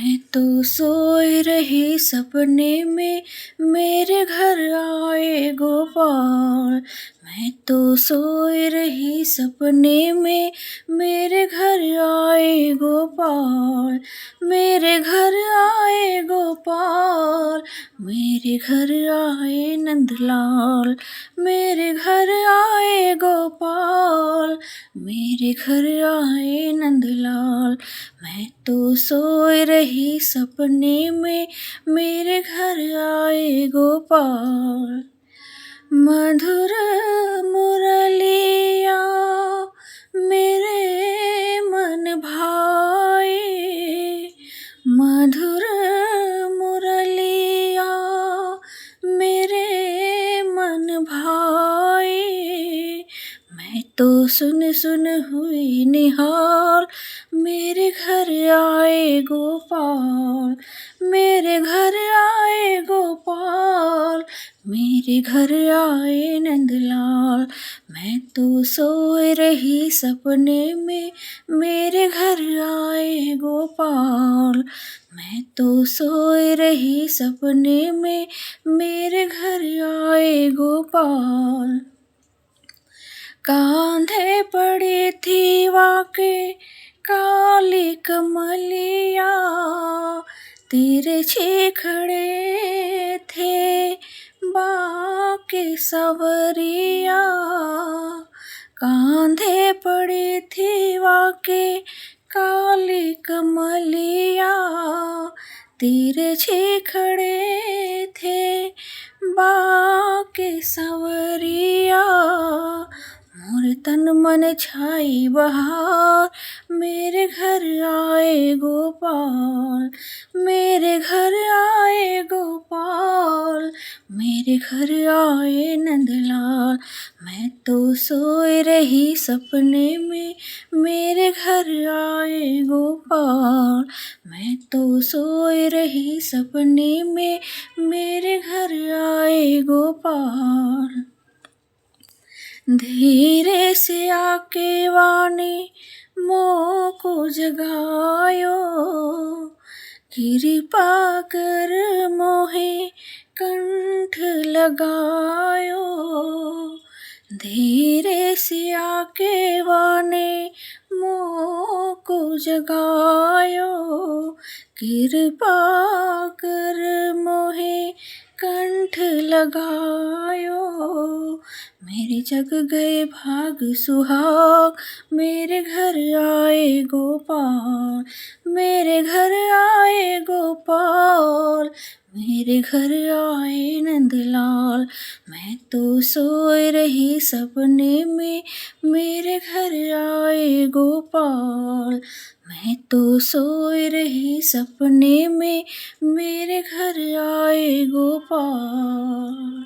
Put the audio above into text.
मैं तो सोई रही सपने में मेरे घर आए गोपाल। मैं तो सोई रही सपने में मेरे घर आए गोपाल। मेरे घर आए गोपाल, मेरे घर आए नंदलाल। मेरे घर आए गोपाल, मेरे घर आए नंदलाल। मैं तो सोई रही सपने में मेरे घर आए गोपाल। मधुर मुरलिया मेरे मन भाए, मधुर मुरलिया मेरे मन भाए। मैं तो सुन सुन हुई निहाल, मेरे घर आए गोपाल। मेरे घर आए गोपाल, मेरे घर आए नंदलाल। मैं तो सोई रही सपने में मेरे घर आए गोपाल। मैं तो सोई रही सपने में मेरे घर आए गोपाल। कांधे पड़ी थी वाके काली कमलिया, तिरछे खड़े थे बाके सवरिया। कांधे पड़ी थी वाके काली कमलिया, तिरछे खड़े थे बाके सवरिया। मोर तन मन छाई बहार, मेरे घर आए गोपाल। मेरे घर आए गोपाल, मेरे घर आए नंदलाल। मैं तो सोई रही सपने में मेरे घर आए गोपाल। मैं तो सोई रही सपने में मेरे घर आए गोपाल। धीरे से आके वाणी मोह को जगायो, कृपा कर मोहे कंठ लगायो। धीरे से आके वाणी मोह को जगायो, कृपा कर मोहे कंठ लगायो। मेरे जग गए भाग सुहाग, मेरे घर आए गोपाल। मेरे घर आए गोपाल, मेरे घर आए नंदलाल। मैं तो सोई रही सपने में मेरे घर आए गोपाल। मैं तो सोई रही सपने में मेरे घर आए गोपाल।